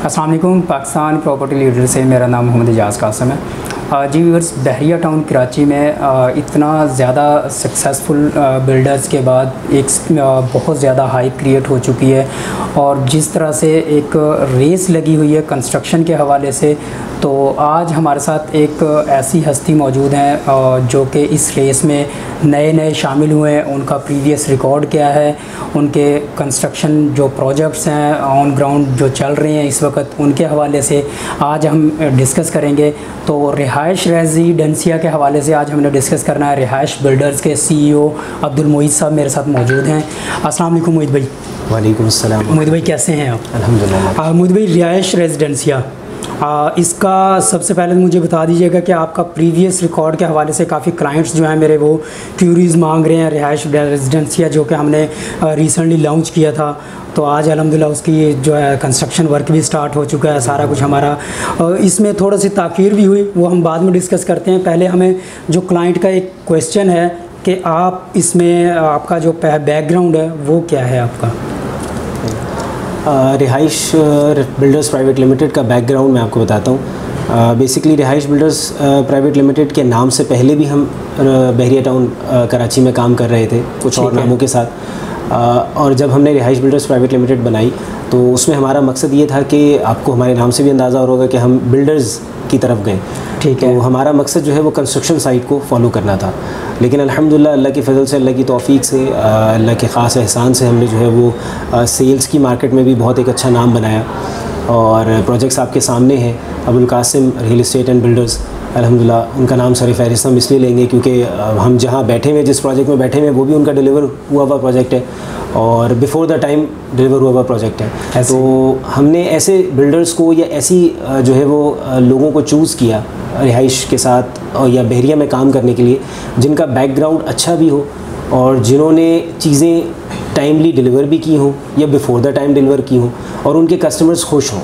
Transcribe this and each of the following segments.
अस्सलाम वालेकुम। Pakistan property leader से मेरा नाम मोहम्मद एजाज़ कासिम है। जी व्यूअर्स, बहरिया टाउन कराची में इतना ज़्यादा सक्सेसफुल बिल्डर्स के बाद एक बहुत ज़्यादा हाइप क्रिएट हो चुकी है और जिस तरह से एक रेस लगी हुई है कंस्ट्रक्शन के हवाले से, तो आज हमारे साथ एक ऐसी हस्ती मौजूद हैं जो कि इस रेस में नए शामिल हुए हैं। उनका प्रीवियस रिकॉर्ड क्या है, उनके कंस्ट्रक्शन जो प्रोजेक्ट्स हैं ऑन ग्राउंड जो चल रहे हैं इस वक्त, उनके हवाले से आज हम डिस्कस करेंगे। तो रिहाइश रेजिडेंसिया के हवाले से आज हमने डिस्कस करना है। रिहाइश बिल्डर्स के CEO अब्दुल मोईद साहब मेरे साथ मौजूद हैं। अस्सलाम वालेकुम मोईद भाई। वालेकुम अस्सलाम। मोईद भाई कैसे हैं आप? अल्हम्दुलिल्लाह। मोईद भाई, रिहाइश रेजिडेंसिया इसका सबसे पहले मुझे बता दीजिएगा कि आपका प्रीवियस रिकॉर्ड के हवाले से काफ़ी क्लाइंट्स जो हैं मेरे वो क्यूरीज़ मांग रहे हैं रिहाइश रेजिडेंसिया जो कि हमने रिसेंटली लॉन्च किया था। तो आज अल्हम्दुलिल्लाह उसकी जो है कंस्ट्रक्शन वर्क भी स्टार्ट हो चुका है, सारा कुछ हमारा। इसमें थोड़ा सी ताख़ीर भी हुई, वो हम बाद में डिस्कस करते हैं। पहले हमें जो क्लाइंट का एक क्वेश्चन है कि आप इसमें आपका जो बैकग्राउंड है वो क्या है आपका? रिहाइश बिल्डर्स प्राइवेट लिमिटेड का बैकग्राउंड मैं आपको बताता हूँ। बेसिकली रिहाइश बिल्डर्स प्राइवेट लिमिटेड के नाम से पहले भी हम बहरिया टाउन कराची में काम कर रहे थे कुछ और नामों के साथ। और जब हमने रिहाइश बिल्डर्स प्राइवेट लिमिटेड बनाई तो उसमें हमारा मकसद ये था कि आपको हमारे नाम से भी अंदाज़ा हो होगा कि हम बिल्डर्स की तरफ गए। ठीक है। तो हमारा मकसद जो है वो कंस्ट्रक्शन साइट को फॉलो करना था, लेकिन अल्हम्दुलिल्लाह अल्लाह के फजल से, अल्लाह की तौफीक से, अल्लाह के ख़ास एहसान से हमने जो है वो सेल्स की मार्केट में भी बहुत एक अच्छा नाम बनाया। और प्रोजेक्ट्स आपके सामने हैं, Abul Qasim real estate and builders. अल्हम्दुलिल्लाह उनका नाम सर फहरिस्त हम इसलिए लेंगे क्योंकि हम जहाँ बैठे हुए, जिस प्रोजेक्ट में बैठे हुए, वो भी उनका डिलीवर हुआ हुआ प्रोजेक्ट है और बिफ़ोर द टाइम डिलीवर हुआ हुआ प्रोजेक्ट है। तो हमने ऐसे बिल्डर्स को या ऐसी जो है वो लोगों को चूज़ किया रिहाइश के साथ और या बहरिया में काम करने के लिए जिनका बैकग्राउंड अच्छा भी हो और जिन्होंने चीज़ें टाइमली डिलीवर भी की हों या बिफ़ोर द टाइम डिलीवर की हों और उनके कस्टमर्स खुश हों।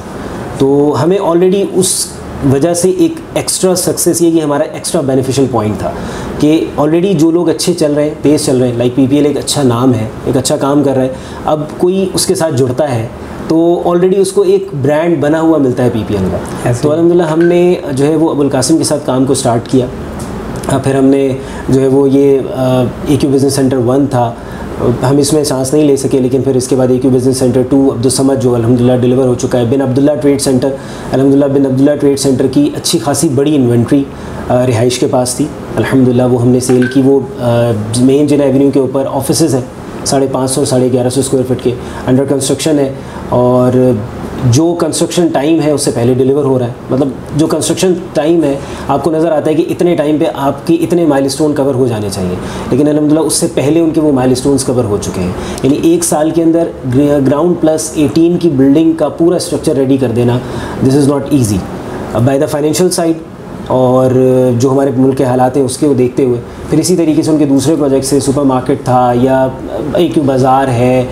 तो हमें ऑलरेडी उस वजह से एक एक्स्ट्रा सक्सेस ये कि हमारा एक्स्ट्रा बेनिफिशियल पॉइंट था कि ऑलरेडी जो लोग अच्छे चल रहे हैं, तेज़ चल रहे हैं, लाइक PPL एक अच्छा नाम है, एक अच्छा काम कर रहा है, अब कोई उसके साथ जुड़ता है तो ऑलरेडी उसको एक ब्रांड बना हुआ मिलता है PPL का। तो अल्हम्दुलिल्लाह हमने जो है वो अबुल कासिम के साथ काम को स्टार्ट किया। फिर हमने जो है वो ये AQ बिज़नेस सेंटर 1 था, हम इसमें चांस नहीं ले सके, लेकिन फिर इसके बाद AQ business centre 2 Abdul Samad जो अल्हम्दुलिल्लाह डिलीवर हो चुका है। बिन अब्दुल्ला ट्रेड सेंटर, अल्हम्दुलिल्लाह बिन अब्दुल्ला ट्रेड सेंटर की अच्छी खासी बड़ी इन्वेंट्री रिहाइश के पास थी, अल्हम्दुलिल्लाह वो हमने सेल की। वो मेन जिन एवेन्यू के ऊपर ऑफिसेज़ हैं 550 और 1150 स्क्वायर फीट के, अंडर कंस्ट्रक्शन है और जो कंस्ट्रक्शन टाइम है उससे पहले डिलीवर हो रहा है। मतलब जो कंस्ट्रक्शन टाइम है आपको नज़र आता है कि इतने टाइम पे आपकी इतने माइलस्टोन कवर हो जाने चाहिए, लेकिन अल्हम्दुलिल्लाह उससे पहले उनके वो माइलस्टोन्स कवर हो चुके हैं। यानी 1 साल के अंदर ग्राउंड प्लस 18 की बिल्डिंग का पूरा स्ट्रक्चर रेडी कर देना, this is not easy by the financial side और जो हमारे मुल्क के हालात हैं उसके वो देखते हुए। फिर इसी तरीके से उनके दूसरे प्रोजेक्ट से सुपर मार्केट था या AQ बाज़ार है,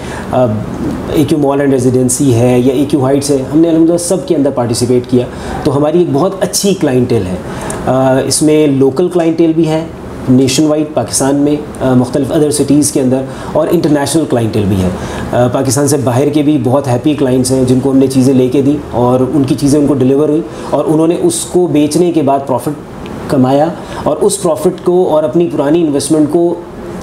AQ मॉल एंड रेजिडेंसी है या AQ हाइट्स है, हमने अल्हम्दुलिल्लाह सब के अंदर पार्टिसिपेट किया। तो हमारी एक बहुत अच्छी क्लाइंटेल है। इसमें लोकल क्लाइंटेल भी है नेशन वाइड पाकिस्तान में मुख्तलिफ अदर सिटीज़ के अंदर, और इंटरनेशनल क्लाइंटेल भी है। पाकिस्तान से बाहर के भी बहुत हैप्पी क्लाइंट्स हैं जिनको हमने चीज़ें लेके दी और उनकी चीज़ें उनको डिलीवर हुई और उन्होंने उसको बेचने के बाद प्रॉफिट कमाया और उस प्रॉफिट को और अपनी पुरानी इन्वेस्टमेंट को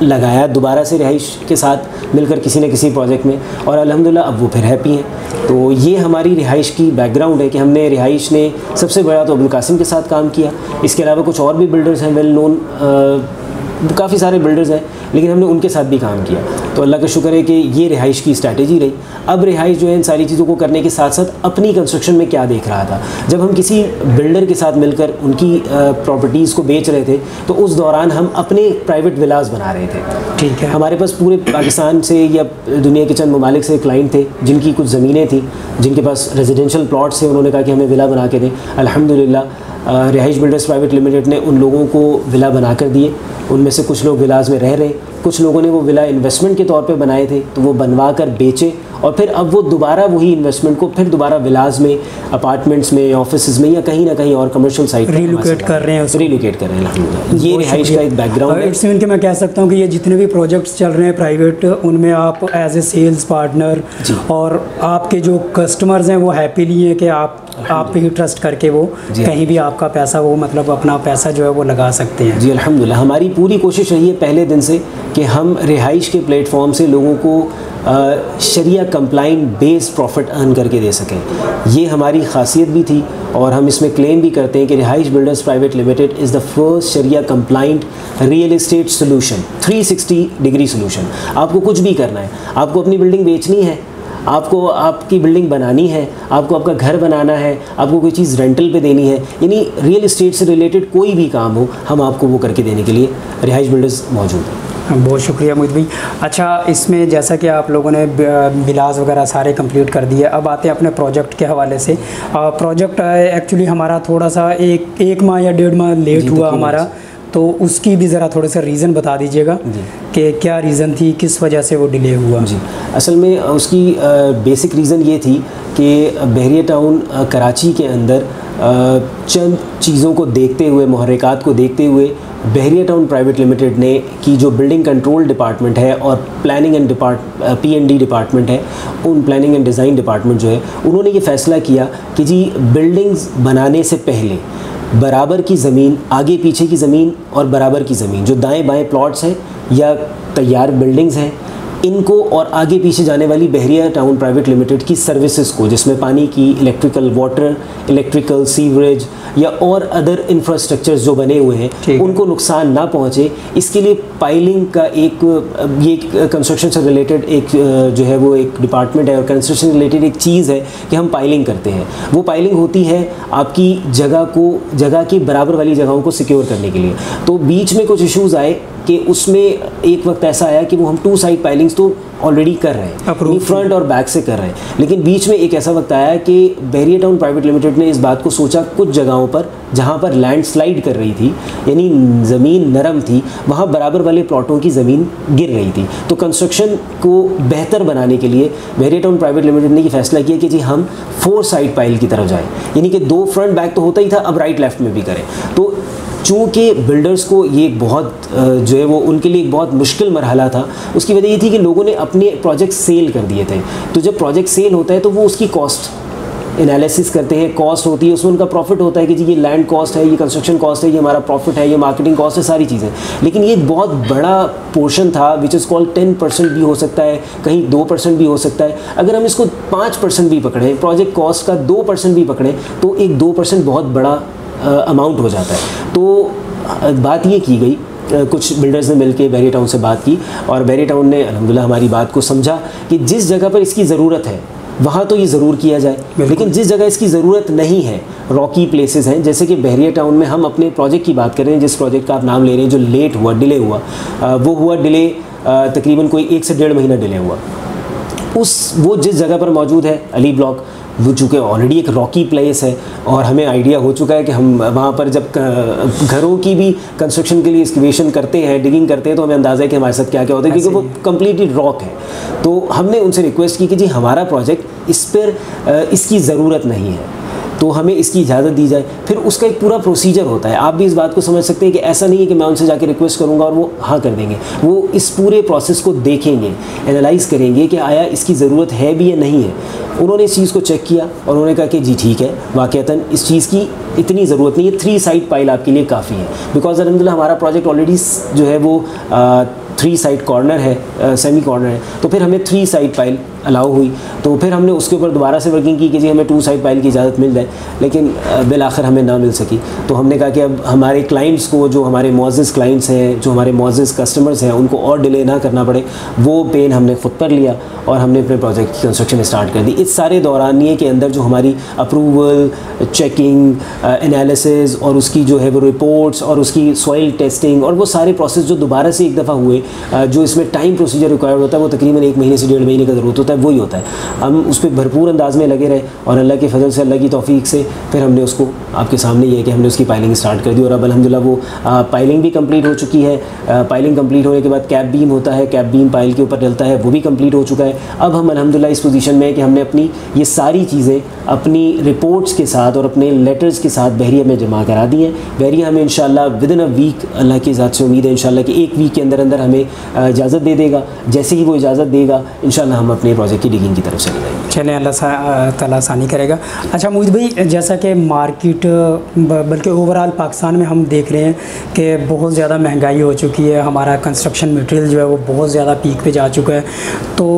लगाया दोबारा से रिहाइश के साथ मिलकर किसी न किसी प्रोजेक्ट में, और अल्हम्दुलिल्लाह अब वो फिर हैप्पी हैं। तो ये हमारी रिहाइश की बैकग्राउंड है कि हमने रिहाइश ने सबसे बड़ा तो अबुल कासिम के साथ काम किया, इसके अलावा कुछ और भी बिल्डर्स हैं वेल नोन, काफ़ी सारे बिल्डर्स हैं, लेकिन हमने उनके साथ भी काम किया। तो अल्लाह का शुक्र है कि ये रिहाइश की स्ट्रैटेजी रही। अब रिहाइश जो है इन सारी चीज़ों को करने के साथ साथ अपनी कंस्ट्रक्शन में क्या देख रहा था, जब हम किसी बिल्डर के साथ मिलकर उनकी प्रॉपर्टीज़ को बेच रहे थे तो उस दौरान हम अपने प्राइवेट विलास बना रहे थे। ठीक है। हमारे पास पूरे पाकिस्तान से या दुनिया के चंद ममालिक से क्लाइंट थे जिनकी कुछ ज़मीनें थी, जिनके पास रेजिडेंशियल प्लॉट्स थे, उन्होंने कहा कि हमें विला बना के दें। अल्हम्दुलिल्लाह रिहाइश बिल्डर्स प्राइवेट लिमिटेड ने उन लोगों को विला बना कर दिए। उनमें से कुछ लोग विलाज में रह रहे, कुछ लोगों ने वो विला इन्वेस्टमेंट के तौर पे बनाए थे तो वो बनवा कर बेचे, और फिर अब वो दोबारा वही इन्वेस्टमेंट को फिर दोबारा विलाज में, अपार्टमेंट्स में, ऑफिस में या कहीं ना कहीं और कमर्शियल साइट रिलोकेट कर रहे हैं, रिलोकेट कर रहे हैं अल्हम्दुलिल्लाह। ये रिहाइश का एक बैकग्राउंड है। इट्स मीन कि मैं कह सकता हूँ कि ये जितने भी प्रोजेक्ट्स चल रहे हैं प्राइवेट, उनमें आप एज ए सेल्स पार्टनर और आपके जो कस्टमर्स हैं वो हैप्पीली हैं कि आप पे ही ट्रस्ट करके वो कहीं भी आपका पैसा, वो मतलब अपना पैसा जो है वो लगा सकते हैं। जी अल्हम्दुलिल्लाह, हमारी पूरी कोशिश रही है पहले दिन से कि हम रिहाइश के प्लेटफॉर्म से लोगों को शरिया कंप्लाइंट बेस्ड प्रॉफिट अर्न करके दे सकें। ये हमारी खासियत भी थी और हम इसमें क्लेम भी करते हैं कि Rihaish builders private limited is the first sharia compliant real estate solution, 360 degree solution. आपको कुछ भी करना है, आपको अपनी बिल्डिंग बेचनी है, आपको आपकी बिल्डिंग बनानी है, आपको आपका घर बनाना है, आपको कोई चीज़ रेंटल पे देनी है, यानी रियल एस्टेट से रिलेटेड कोई भी काम हो, हम आपको वो करके देने के लिए रिहाइश बिल्डर्स मौजूद हैं। बहुत शुक्रिया मोहित भाई। अच्छा, इसमें जैसा कि आप लोगों ने बिलाज वगैरह सारे कंप्लीट कर दिए, अब आते हैं अपने प्रोजेक्ट के हवाले से। प्रोजेक्ट एक्चुअली हमारा थोड़ा सा एक माह या 1.5 माह लेट हुआ हमारा, तो उसकी भी ज़रा थोड़ा सा रीज़न बता दीजिएगा कि क्या रीज़न थी, किस वजह से वो डिले हुआ। जी, असल में उसकी बेसिक रीज़न ये थी कि बहरिया टाउन कराची के अंदर चंद चीज़ों को देखते हुए, मुहर्रिकात को देखते हुए, बहरिया टाउन प्राइवेट लिमिटेड ने की जो बिल्डिंग कंट्रोल डिपार्टमेंट है और प्लानिंग एंड P&D डिपार्टमेंट है, उन प्लानिंग एंड डिज़ाइन डिपार्टमेंट जो है, उन्होंने ये फ़ैसला किया कि जी बिल्डिंग्स बनाने से पहले बराबर की ज़मीन, आगे पीछे की ज़मीन और बराबर की ज़मीन, जो दाएं बाएं प्लॉट्स हैं या तैयार बिल्डिंग्स हैं, इनको और आगे पीछे जाने वाली बहरिया टाउन प्राइवेट लिमिटेड की सर्विसेज को, जिसमें पानी की, इलेक्ट्रिकल, वाटर, इलेक्ट्रिकल, सीवरेज या और अदर इंफ्रास्ट्रक्चर्स जो बने हुए हैं, उनको नुकसान ना पहुंचे, इसके लिए पाइलिंग का ये कंस्ट्रक्शन से रिलेटेड एक जो है वो एक डिपार्टमेंट है और कंस्ट्रक्शन रिलेटेड एक चीज़ है कि हम पाइलिंग करते हैं। वो पाइलिंग होती है आपकी जगह की बराबर वाली जगहों को सिक्योर करने के लिए। तो बीच में कुछ इश्यूज़ आए कि उसमें एक वक्त ऐसा आया कि वो हम 2 साइड पाइलिंग्स तो ऑलरेडी कर रहे हैं, फ्रंट और बैक से कर रहे हैं, लेकिन बीच में एक ऐसा वक्त आया कि बहरिया टाउन प्राइवेट लिमिटेड ने इस बात को सोचा, कुछ जगहों पर जहां पर लैंडस्लाइड कर रही थी, यानी ज़मीन नरम थी, वहां बराबर वाले प्लॉटों की ज़मीन गिर रही थी। तो कंस्ट्रक्शन को बेहतर बनाने के लिए बहरिया टाउन प्राइवेट लिमिटेड ने ये फैसला किया कि जी हम 4 साइड पाइल की तरफ जाएँ, यानी कि 2 फ्रंट बैक तो होता ही था, अब राइट लेफ्ट में भी करें। तो चूँकि बिल्डर्स को ये बहुत जो है वो उनके लिए एक बहुत मुश्किल मरहला था, उसकी वजह ये थी कि लोगों ने अपने प्रोजेक्ट सेल कर दिए थे। तो जब प्रोजेक्ट सेल होता है तो वो उसकी कॉस्ट एनालिसिस करते हैं, कॉस्ट होती है, उसमें उनका प्रॉफिट होता है कि जी ये लैंड कॉस्ट है, ये कंस्ट्रक्शन कॉस्ट है, ये हमारा प्रॉफिट है, ये मार्केटिंग कॉस्ट है, सारी चीज़ें। लेकिन ये एक बहुत बड़ा पोर्शन था विच इज़ कॉल्ड 10% भी हो सकता है, कहीं 2% भी हो सकता है। अगर हम इसको 5% भी पकड़ें, प्रोजेक्ट कॉस्ट का 2% भी पकड़ें, तो एक 2% बहुत बड़ा अमाउंट हो जाता है। तो बात ये की गई, कुछ बिल्डर्स ने मिलकर बहरिया टाउन से बात की और बहरिया टाउन ने अल्हम्दुलिल्लाह हमारी बात को समझा कि जिस जगह पर इसकी ज़रूरत है वहाँ तो ये ज़रूर किया जाए, लेकिन जिस जगह इसकी ज़रूरत नहीं है, रॉकी प्लेसेस हैं, जैसे कि बहरिया टाउन में हम अपने प्रोजेक्ट की बात कर रहे हैं, जिस प्रोजेक्ट का आप नाम ले रहे हैं, जो लेट हुआ, डिले हुआ, वो हुआ डिले तकरीबन कोई 1 से 1.5 महीना डिले हुआ। वो जिस जगह पर मौजूद है अली ब्लॉक, वो चूँकि ऑलरेडी एक रॉकी प्लेस है और हमें आइडिया हो चुका है कि हम वहाँ पर जब घरों की भी कंस्ट्रक्शन के लिए एक्सकेवेशन करते हैं, डिगिंग करते हैं, तो हमें अंदाज़ा है कि हमारे साथ क्या क्या होता है, क्योंकि वो कम्प्लीटली रॉक है। तो हमने उनसे रिक्वेस्ट की कि जी हमारा प्रोजेक्ट इस पर इसकी ज़रूरत नहीं है, तो हमें इसकी इजाज़त दी जाए। फिर उसका एक पूरा प्रोसीजर होता है, आप भी इस बात को समझ सकते हैं कि ऐसा नहीं है कि मैं उनसे जाके रिक्वेस्ट करूंगा और वो हाँ कर देंगे। वो इस पूरे प्रोसेस को देखेंगे, एनालाइज़ करेंगे कि आया इसकी ज़रूरत है भी या नहीं है। उन्होंने इस चीज़ को चेक किया और उन्होंने कहा कि जी ठीक है, वाक़तन इस चीज़ की इतनी ज़रूरत नहीं है, 3 साइड पाइल आपके लिए काफ़ी है। बिकॉज अल्हम्दुलिल्लाह हमारा प्रोजेक्ट ऑलरेडी जो है वो 3 साइड कॉर्नर है, सेमी कॉर्नर है, तो फिर हमें 3 साइड पाइल अलाउ हुई। तो फिर हमने उसके ऊपर दोबारा से वर्किंग की कि जी हमें 2 साइड पाइल की इजाज़त मिल जाए, लेकिन बिल आखिर हमें ना मिल सकी। तो हमने कहा कि अब हमारे क्लाइंट्स को, जो हमारे मुअज़्ज़ज़ क्लाइंट्स हैं, जो हमारे मुअज़्ज़ज़ कस्टमर्स हैं, उनको और डिले ना करना पड़े, वो पेन हमने ख़ुद पर लिया और हमने अपने प्रोजेक्ट की कंस्ट्रक्शन स्टार्ट कर दी। इस सारे दौरानिए के अंदर जो हमारी अप्रूवल, चेकिंग, एनालिसिस और उसकी जो है वो रिपोर्ट्स और उसकी सॉइल टेस्टिंग और वो सारे प्रोसेस जो दोबारा से एक दफ़ा हुए, जो इसमें टाइम प्रोसीजर रिक्वायर्ड होता है वो तकरीबन 1 महीने से 1.5 महीने का ज़रूरत होता है, वही होता है। हम उस पर भरपूर अंदाज में लगे रहे और अल्लाह के फजल से, अल्लाह की तौफीक से फिर हमने उसको, आपके सामने ये है कि हमने उसकी पाइलिंग स्टार्ट कर दी और अब अल्हम्दुलिल्लाह वो पाइलिंग भी कंप्लीट हो चुकी है। पाइलिंग कंप्लीट होने के बाद कैप बीम होता है, कैप बीम पाइल के ऊपर डलता है, वो भी कंप्लीट हो चुका है। अब हम अल्हम्दुलिल्लाह इस पोजीशन में है कि हमने अपनी ये सारी चीज़ें अपनी रिपोर्ट्स के साथ और अपने लेटर्स के साथ बहरिया में जमा करा दी हैं। बहरिया हमें इंशाल्लाह विदिन अ वीक, अल्लाह की ज़ात से उम्मीद है इंशाल्लाह कि 1 वीक के अंदर अंदर हमें इजाज़त दे देगा। जैसे ही वो इजाज़त देगा इंशाल्लाह हम अपने प्रोजेक्ट की डिगिंग की तरफ चले जाएंगे। चलें, अल्लाह ताला आसानी करेगा। अच्छा मोहित भाई, जैसा कि मार्केट बल्कि ओवरऑल पाकिस्तान में हम देख रहे हैं कि बहुत ज़्यादा महंगाई हो चुकी है, हमारा कंस्ट्रक्शन मटेरियल जो है वो बहुत ज़्यादा पीक पे जा चुका है। तो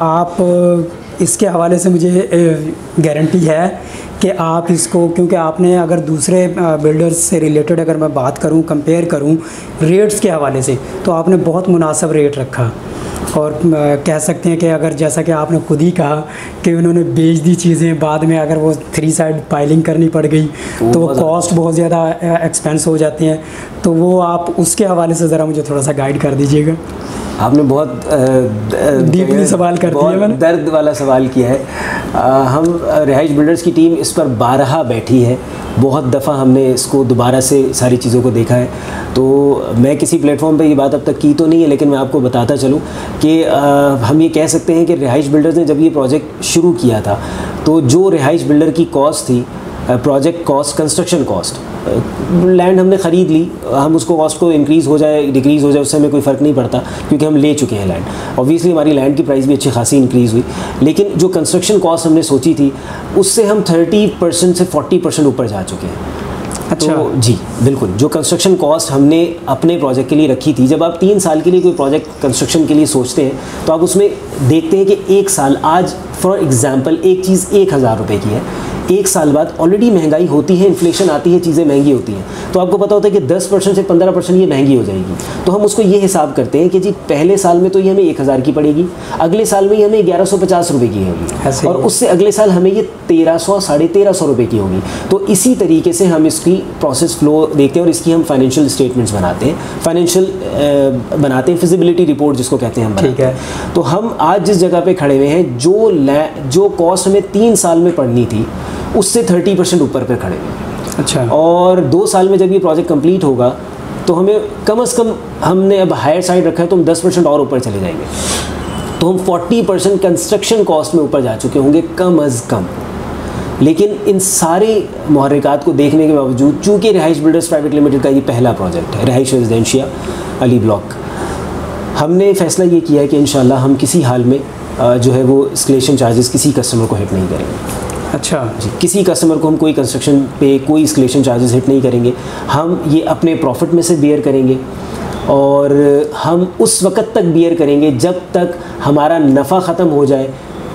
आप इसके हवाले से मुझे गारंटी है कि आप इसको, क्योंकि आपने अगर दूसरे बिल्डर्स से रिलेटेड अगर मैं बात करूं, कंपेयर करूं रेट्स के हवाले से, तो आपने बहुत मुनासिब रेट रखा और कह सकते हैं कि अगर जैसा कि आपने खुद ही कहा कि उन्होंने बेच दी चीज़ें, बाद में अगर वो 3 साइड पाइलिंग करनी पड़ गई तो वो कॉस्ट बहुत ज़्यादा एक्सपेंस हो जाती हैं। तो वो आप उसके हवाले से ज़रा मुझे थोड़ा सा गाइड कर दीजिएगा। आपने बहुत डीपली सवाल कर दिया, मैंने दर्द वाला सवाल किया है। हम रिहाइश बिल्डर्स की टीम इस पर 12 बैठी है, बहुत दफ़ा हमने इसको दोबारा से सारी चीज़ों को देखा है। तो मैं किसी प्लेटफॉर्म पे ये बात अब तक की तो नहीं है, लेकिन मैं आपको बताता चलूँ कि हम ये कह सकते हैं कि रिहाइश बिल्डर्स ने जब ये प्रोजेक्ट शुरू किया था तो जो रिहाइश बिल्डर की कॉस्ट थी, project cost, construction cost, land हमने ख़रीद ली, हम उसको कॉस्ट को इंक्रीज़ हो जाए डिक्रीज़ हो जाए उससे हमें कोई फ़र्क नहीं पड़ता क्योंकि हम ले चुके हैं लैंड। ऑब्वियसली हमारी लैंड की प्राइस भी अच्छी खासी इंक्रीज़ हुई, लेकिन जो कंस्ट्रक्शन कॉस्ट हमने सोची थी उससे हम 30% से 40% ऊपर जा चुके हैं। अच्छा। तो जी बिल्कुल, जो कंस्ट्रक्शन कॉस्ट हमने अपने प्रोजेक्ट के लिए रखी थी, जब आप 3 साल के लिए कोई प्रोजेक्ट कंस्ट्रक्शन के लिए सोचते हैं तो आप उसमें देखते हैं कि 1 साल, आज फॉर एग्जांपल एक चीज़ 1000 रुपये की है, 1 साल बाद ऑलरेडी महंगाई होती है, इन्फ्लेशन आती है, चीज़ें महंगी होती हैं, तो आपको पता होता है कि 10% से 15% ये महंगी हो जाएगी। तो हम उसको ये हिसाब करते हैं कि जी पहले साल में तो ये हमें 1000 की पड़ेगी, अगले साल में ये हमें 1150 रुपये की होगी और उससे अगले साल हमें ये 1300 साढ़े 1300 रुपये की होगी। तो इसी तरीके से हम इसकी प्रोसेस फ्लो देखते हैं और इसकी हम फाइनेंशियल स्टेटमेंट्स बनाते हैं, बनाते हैं फिजिबिलिटी रिपोर्ट जिसको कहते हैं हम बनाते हैं। तो हम आज जिस जगह पे खड़े हुए हैं, जो कॉस्ट हमें 3 साल में पड़नी थी उससे 30% ऊपर पे खड़े हुए। अच्छा। और 2 साल में जब ये प्रोजेक्ट कंप्लीट होगा तो हमें कम से कम, हमने अब हायर साइड रखा है तो हम 10% और ऊपर चले जाएंगे, तो हम 40% कंस्ट्रक्शन कॉस्ट में ऊपर जा चुके होंगे कम अज़ कम। लेकिन इन सारे मुहर्रिकात को देखने के बावजूद, चूँकि रिहाइश बिल्डर्स प्राइवेट लिमिटेड का ये पहला प्रोजेक्ट है, रिहाइश रेजिडेंशिया अली ब्लॉक, हमने फ़ैसला ये किया है कि इंशाल्लाह हम किसी हाल में जो है वो एस्केलेशन चार्जेस किसी कस्टमर को हिट नहीं करेंगे। अच्छा जी, किसी कस्टमर को हम कोई कंस्ट्रक्शन पे कोई एस्केलेशन चार्जेस हिट नहीं करेंगे, हम ये अपने प्रॉफिट में से बियर करेंगे और हम उस वक़्त तक बियर करेंगे जब तक हमारा नफ़ा ख़त्म हो जाए।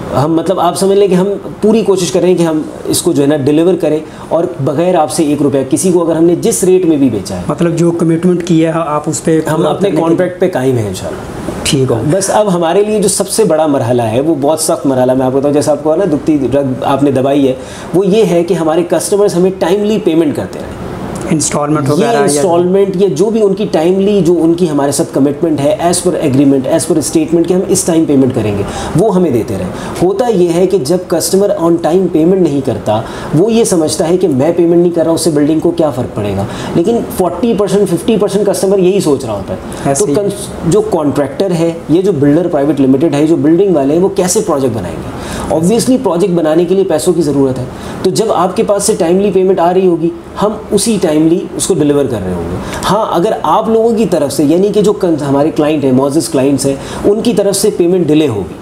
हम मतलब आप समझ लें कि हम पूरी कोशिश कर रहे हैं कि हम इसको जो है ना डिलीवर करें और बग़ैर आपसे 1 रुपया, किसी को अगर हमने जिस रेट में भी बेचा है, मतलब जो कमिटमेंट किया है आप उस पर, हम अपने कॉन्ट्रैक्ट पे कायम हैं इंशाल्लाह। ठीक है। बस अब हमारे लिए जो सबसे बड़ा मरहला है वो बहुत सख्त मरहला, मैं आपको बताऊँ, जैसे आपको ना दुखती रग आपने दबाई है, वो ये है कि हमारे कस्टमर्स हमें टाइमली पेमेंट करते रहें। इंस्टॉलमेंट वगैरह, इंस्टॉलमेंट या जो भी उनकी टाइमली, जो उनकी हमारे साथ कमिटमेंट है as per agreement, as per statement कि हम इस टाइम पेमेंट करेंगे, वो हमें देते रहें। होता ये है कि जब कस्टमर ऑन टाइम पेमेंट नहीं करता, वो ये समझता है कि मैं पेमेंट नहीं कर रहा, उससे बिल्डिंग को क्या फ़र्क पड़ेगा, लेकिन 40% 50% कस्टमर यही सोच रहा होता है। तो जो कॉन्ट्रैक्टर है, ये जो बिल्डर प्राइवेट लिमिटेड है, जो बिल्डिंग वाले हैं, वो कैसे प्रोजेक्ट बनाएंगे? ऑब्वियसली प्रोजेक्ट बनाने के लिए पैसों की ज़रूरत है, तो जब आपके पास से टाइमली पेमेंट आ रही होगी, हम उसी टाइमली उसको डिलीवर कर रहे होंगे। हाँ, अगर आप लोगों की तरफ से, यानी कि जो हमारे क्लाइंट हैं, मौजूद क्लाइंट्स हैं, उनकी तरफ से पेमेंट डिले होगी,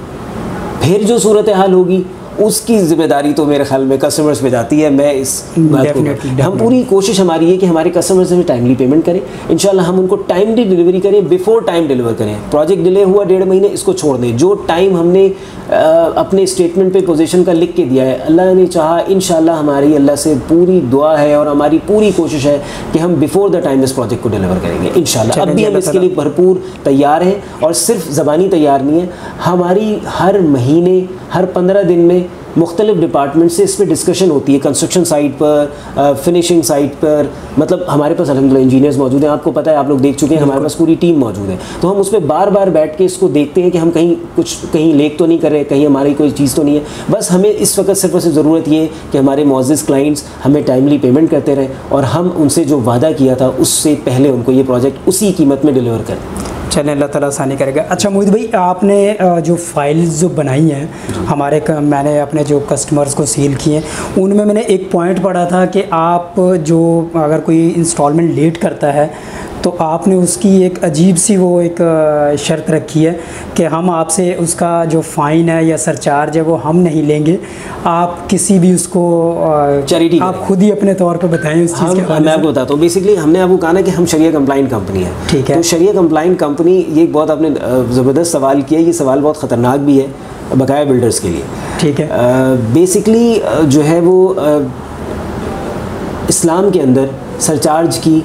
फिर जो सूरत हाल होगी उसकी ज़िम्मेदारी तो मेरे ख्याल में कस्टमर्स पे जाती है। मैं इस बात को, हम पूरी कोशिश हमारी है कि हमारे कस्टमर्स हमें टाइमली पेमेंट करें, इंशाल्लाह हम उनको टाइमली डिलीवरी करें, बिफोर टाइम डिलीवर करें। प्रोजेक्ट डिले हुआ 1.5 महीने, इसको छोड़ दें, जो टाइम हमने अपने स्टेटमेंट पे पोजीशन का लिख के दिया है, अल्लाह ने चाहा इंशाल्लाह, हमारी अल्लाह से पूरी दुआ है और हमारी पूरी कोशिश है कि हम बिफोर द टाइम इस प्रोजेक्ट को डिलीवर करेंगे इंशाल्लाह। अब भी हम इसके लिए भरपूर तैयार हैं और सिर्फ ज़बानी तैयार नहीं है, हमारी हर महीने, हर 15 दिन में मुख्तलिफ डिपार्टमेंट से इस पर डिस्कशन होती है, कंस्ट्रक्शन साइट पर, फिनिशिंग साइट पर, मतलब हमारे पास अल्हम्दुलिल्लाह इंजीनियर्स मौजूद हैं, आपको पता है, आप लोग देख चुके हैं, हमारे पास पूरी टीम मौजूद है। तो हम उस पर बार बार बैठ के इसको देखते हैं कि हम कहीं लेक तो नहीं कर रहे, कहीं हमारी कोई चीज़ तो नहीं है। बस हमें इस वक्त सिर्फ और सिर्फ ज़रूरत ये है कि हमारे मुअज़्ज़िज़ क्लाइंट्स हमें टाइमली पेमेंट करते रहें और हम उनसे जो वादा किया था उससे पहले उनको ये प्रोजेक्ट उसी कीमत में डिलीवर करें। चलें, अल्लाह ताला आसानी करेगा। अच्छा मोहित भाई, आपने जो फाइल्स जो बनाई हैं मैंने अपने जो कस्टमर्स को सील किए हैं, उनमें मैंने एक पॉइंट पढ़ा था कि आप जो अगर कोई इंस्टॉलमेंट लेट करता है तो आपने उसकी एक अजीब सी वो एक शर्त रखी है कि हम आपसे उसका जो फ़ाइन है या सरचार्ज है वो हम नहीं लेंगे, आप किसी भी उसको चैरिटी आप खुद ही अपने तौर पे बताएं उस चीज़ के। मैं आपको बताता हूँ, बेसिकली हमने आपको कहा ना कि हम शरिया कंप्लाइंट कंपनी है। ठीक है। तो शरिया कंप्लाइंट कंपनी, ये एक बहुत आपने ज़बरदस्त सवाल किया, ये सवाल बहुत ख़तरनाक भी है बकाया बिल्डर्स के लिए। ठीक है। बेसिकली जो है वो इस्लाम के अंदर सरचार्ज की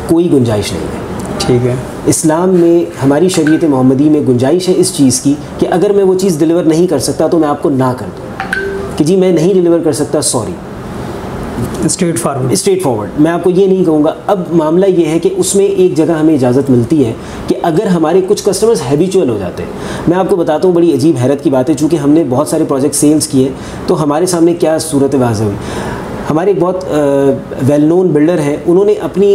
कोई गुंजाइश नहीं है। ठीक है। इस्लाम में, हमारी शरीयत मोहम्मदी में गुंजाइश है इस चीज़ की कि अगर मैं वो चीज़ डिलीवर नहीं कर सकता तो मैं आपको ना कर दूँ कि जी मैं नहीं डिलीवर कर सकता, सॉरी। स्ट्रेट फॉरवर्ड मैं आपको ये नहीं कहूँगा। अब मामला ये है कि उसमें एक जगह हमें इजाज़त मिलती है कि अगर हमारे कुछ कस्टमर्स हैबिचुअल हो जाते हैं। मैं आपको बताता हूँ, बड़ी अजीब हैरत की बात है, चूँकि हमने बहुत सारे प्रोजेक्ट सेल्स किए तो हमारे सामने क्या सूरत वाज़ह हुई। हमारे एक बहुत वेल नोन बिल्डर हैं, उन्होंने अपनी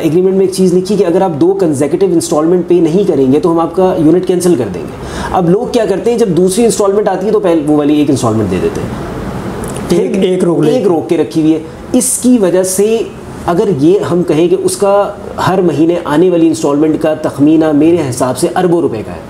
एग्रीमेंट में एक चीज़ लिखी कि अगर आप 2 कंसेक्यूटिव इंस्टॉलमेंट पे नहीं करेंगे तो हम आपका यूनिट कैंसिल कर देंगे। अब लोग क्या करते हैं, जब दूसरी इंस्टॉलमेंट आती है तो पहले वो वाली एक इंस्टॉलमेंट दे देते हैं, एक रोक के रखी हुई है। इसकी वजह से अगर ये हम कहें कि उसका हर महीने आने वाली इंस्टॉलमेंट का तखमीना मेरे हिसाब से अरबों रुपए का है,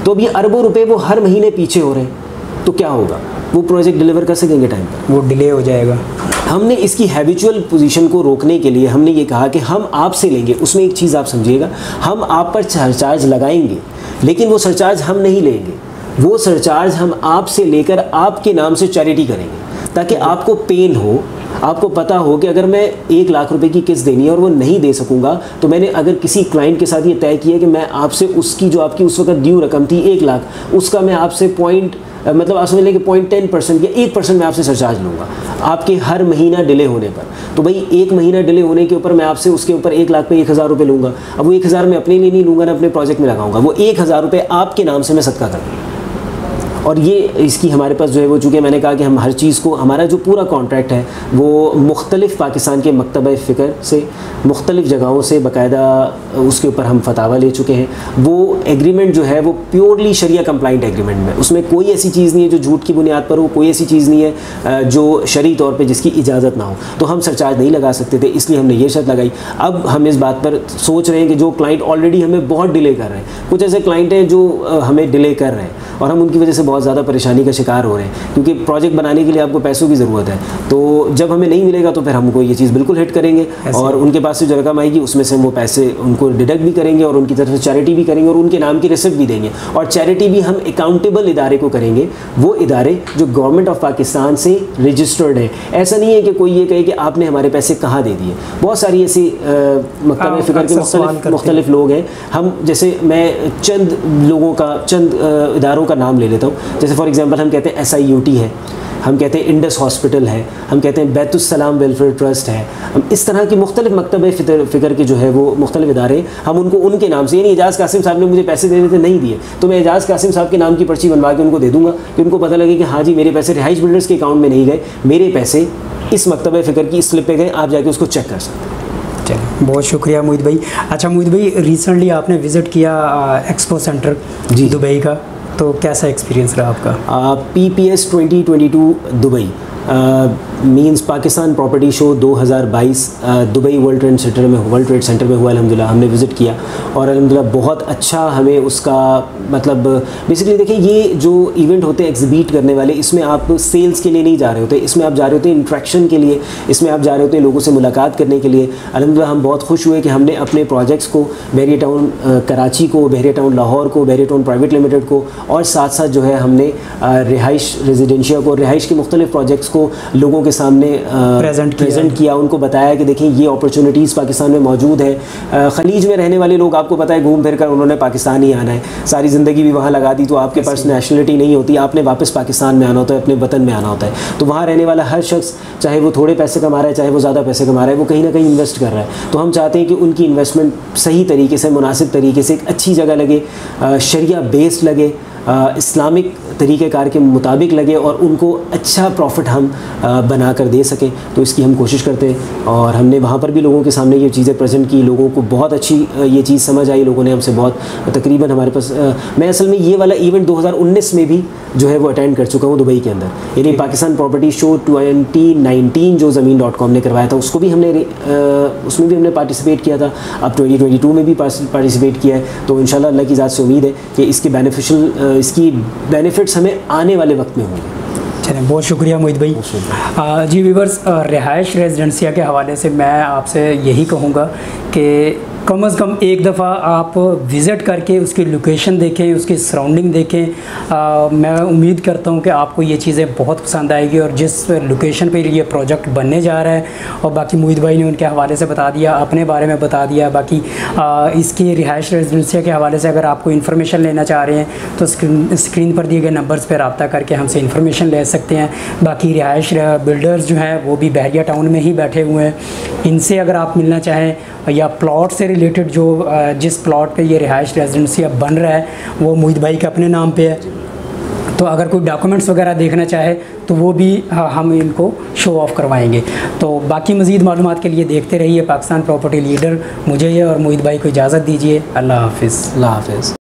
तो अब ये अरबों रुपए वो हर महीने पीछे हो रहे हैं, तो क्या होगा, वो प्रोजेक्ट डिलीवर कर सकेंगे टाइम पर? वो डिले हो जाएगा। हमने इसकी हैबिचुअल पोजीशन को रोकने के लिए हमने ये कहा कि हम आपसे लेंगे, उसमें एक चीज़ आप समझिएगा, हम आप पर सरचार्ज लगाएंगे लेकिन वो सरचार्ज हम नहीं लेंगे, वो सरचार्ज हम आपसे लेकर आपके नाम से चैरिटी करेंगे, ताकि आपको पेन हो, आपको पता हो कि अगर मैं 1 लाख रुपए की किस्त देनी है और वो नहीं दे सकूंगा, तो मैंने अगर किसी क्लाइंट के साथ ये तय किया कि मैं आपसे उसकी जो आपकी उस वक्त ड्यू रकम थी 1 लाख, उसका मैं आपसे मतलब आप समझ लें कि 0.10% या 1% मैं आपसे सरचार्ज लूँगा आपके हर महीना डिले होने पर। तो भाई 1 महीना डिले होने के ऊपर मैं आपसे उसके ऊपर 1 लाख पे 1000 रुपये लूँगा। अब वो 1000 मैं अपने लिए नहीं लूँगा ना अपने प्रोजेक्ट में लगाऊंगा, वो 1000 रुपये आपके नाम से मैं सदका कर दूँगा। और ये इसकी हमारे पास जो है वो, चूँकि मैंने कहा कि हम हर चीज़ को, हमारा जो पूरा कॉन्ट्रैक्ट है वो मुख्तलिफ़ पाकिस्तान के मकतब फ़िक्र से, मुख्तलिफ़ जगहों से बाकायदा उसके ऊपर हम फतावा ले चुके हैं। वो एग्रीमेंट जो है वो प्योरली शरिया कंप्लाइंट एग्रीमेंट में, उसमें कोई ऐसी चीज़ नहीं है जो झूठ की बुनियाद पर हो, कोई ऐसी चीज़ नहीं है जो शरई तौर पर जिसकी इजाज़त ना हो। तो हम सरचार्ज नहीं लगा सकते थे, इसलिए हमने ये शर्त लगाई। अब हम इस बात पर सोच रहे हैं कि जो क्लाइंट ऑलरेडी हमें बहुत डिले कर रहे हैं, कुछ ऐसे क्लाइंट हैं जो हमें डिले कर रहे हैं और हम उनकी वजह से बहुत ज़्यादा परेशानी का शिकार हो रहे हैं, क्योंकि प्रोजेक्ट बनाने के लिए आपको पैसों की ज़रूरत है। तो जब हमें नहीं मिलेगा तो फिर हमको ये चीज़ बिल्कुल हिट करेंगे और उनके पास से जो रकम आएगी उसमें से वो पैसे उनको डिडक्ट भी करेंगे और उनकी तरफ से चैरिटी भी करेंगे और उनके नाम की रिसिप्ट भी देंगे। और चैरिटी भी हम अकाउंटेबल इदारे को करेंगे, वो इदारे जो गवर्नमेंट ऑफ पाकिस्तान से रजिस्टर्ड है। ऐसा नहीं है कि कोई ये कहे कि आपने हमारे पैसे कहाँ दे दिए। बहुत सारी ऐसी मकतब फ़िक्र के मुख्तलिफ लोग हैं। हम जैसे मैं चंद लोगों का, चंद इदारों का नाम ले लेता हूँ। जैसे फॉर एग्जांपल हम कहते हैं SIUT है, हम कहते हैं इंडस हॉस्पिटल है, हम कहते हैं बैतुस्सलाम वेलफेयर ट्रस्ट है। हम इस तरह की मुख्तलिफ मकतब फ़िक्र के जो है वो मुख्तलिफ इदारे, हम उनको उनके नाम से, यानी एजाज़ कासिम साहब ने मुझे पैसे देने थे, नहीं दिए, तो मैं एजाज़ कासिम साहब के नाम की पर्ची बनवा के उनको दे दूँगा कि उनको पता लगे कि हाँ जी मेरे पैसे रिहाइश बिल्डर्स के अकाउंट में नहीं गए, मेरे पैसे इस मकतब फ़िक्र की इस स्लिप पे गए, आप जाके उसको चेक कर सकते हैं। चलिए, बहुत शुक्रिया मोहित भाई। अच्छा मोहित भाई, रिसेंटली आपने विज़िट किया एक्सपो सेंटर जी दुबई का, तो कैसा एक्सपीरियंस रहा आपका? PPS 2022 Dubai means Pakistan property show 2022 Dubai world trade centre में हुआ। अल्हम्दुलिल्लाह हमने विज़िट किया और अल्हम्दुलिल्लाह बहुत अच्छा हमें उसका, मतलब बेसिकली देखिए ये जो इवेंट होते हैं एग्जिबिट करने वाले, इसमें आप सेल्स के लिए नहीं जा रहे होते, इसमें आप जा रहे होते हैं इंट्रैक्शन के लिए, इसमें आप जा रहे होते हैं लोगों से मुलाकात करने के लिए। अल्हम्दुलिल्लाह हम बहुत खुश हुए कि हमने अपने प्रोजेक्ट्स को बहरिया टाउन कराची को, बहरिया टाउन लाहौर को, बहरिया टाउन प्राइवेट लिमिटेड को और साथ साथ जो है हमने रिहाइश रेजिडेंशिया को, रिहाइश के मुख्तलिफ प्रोजेक्ट्स को लोगों के के सामने प्रेजेंट किया, उनको बताया कि देखिए ये अपॉर्चुनिटीज़ पाकिस्तान में मौजूद है। ख़लीज में रहने वाले लोग आपको पता है घूम फिर कर उन्होंने पाकिस्तान ही आना है, सारी ज़िंदगी भी वहाँ लगा दी तो आपके पास नेशनलिटी नहीं होती, आपने वापस पाकिस्तान में आना होता है, अपने वतन में आना होता है। तो वहाँ रहने वाला हर शख्स, चाहे वो थोड़े पैसे कमा रहा है चाहे वो ज़्यादा पैसे कमा रहा है, वो कहीं ना कहीं इन्वेस्ट कर रहा है। तो हम चाहते हैं कि उनकी इन्वेस्टमेंट सही तरीके से, मुनासिब तरीके से, एक अच्छी जगह लगे, शरिया बेस्ड लगे, इस्लामिक तरीक़ेकार के मुताबिक लगे और उनको अच्छा प्रॉफिट हम बना कर दे सकें। तो इसकी हम कोशिश करते हैं और हमने वहाँ पर भी लोगों के सामने ये चीज़ें प्रेजेंट की, लोगों को बहुत अच्छी ये चीज़ समझ आई, लोगों ने हमसे बहुत तकरीबन हमारे पास मैं असल में ये वाला इवेंट 2019 में भी जो है वो अटेंड कर चुका हूँ दुबई के अंदर, यानी पाकिस्तान प्रॉपर्टी शो 2019 जो ज़मीन.com ने करवाया था उसको भी हमने उसमें भी हमने पार्टिसिपेट किया था। अब 2022 में भी पार्टिसिपेट किया है। तो इंशाल्लाह अल्लाह की ज़ात से उम्मीद है कि इसकी बेनिफिट्स हमें आने वाले वक्त में होंगे। चलें, बहुत शुक्रिया मोहित भाई। जी व्यूअर्स, रिहाइश रेजिडेंसिया के हवाले से मैं आपसे यही कहूँगा कि कम से कम एक दफ़ा आप विज़िट करके उसकी लोकेशन देखें, उसकी सराउंडिंग देखें। मैं उम्मीद करता हूं कि आपको ये चीज़ें बहुत पसंद आएगी और जिस लोकेशन पे ये प्रोजेक्ट बनने जा रहा है, और बाकी मोहित भाई ने उनके हवाले से बता दिया, अपने बारे में बता दिया। बाकी इसकी रिहाइश रेजिडेंसिया के हवाले से अगर आपको इन्फॉर्मेशन लेना चाह रहे हैं तो स्क्रीन पर दिए गए नंबर्स पर रब्ता करके हमसे इन्फॉर्मेशन ले सकते हैं। बाकी रिहाइश बिल्डर्स जो हैं वो भी बहरिया टाउन में ही बैठे हुए हैं, इनसे अगर आप मिलना चाहें या प्लॉट से रिलेटेड जो जिस प्लॉट पे ये रिहाइश रेजिडेंसिया बन रहा है वो मोहित भाई के अपने नाम पे है, तो अगर कोई डॉक्यूमेंट्स वगैरह देखना चाहे तो वो भी हम इनको शो ऑफ़ करवाएंगे। तो बाकी मज़ीद मालूमात के लिए देखते रहिए पाकिस्तान प्रॉपर्टी लीडर। मुझे और मोहित भाई को इजाज़त दीजिए। अल्लाह हाफ़िज़। अल्लाह हाफ़िज़।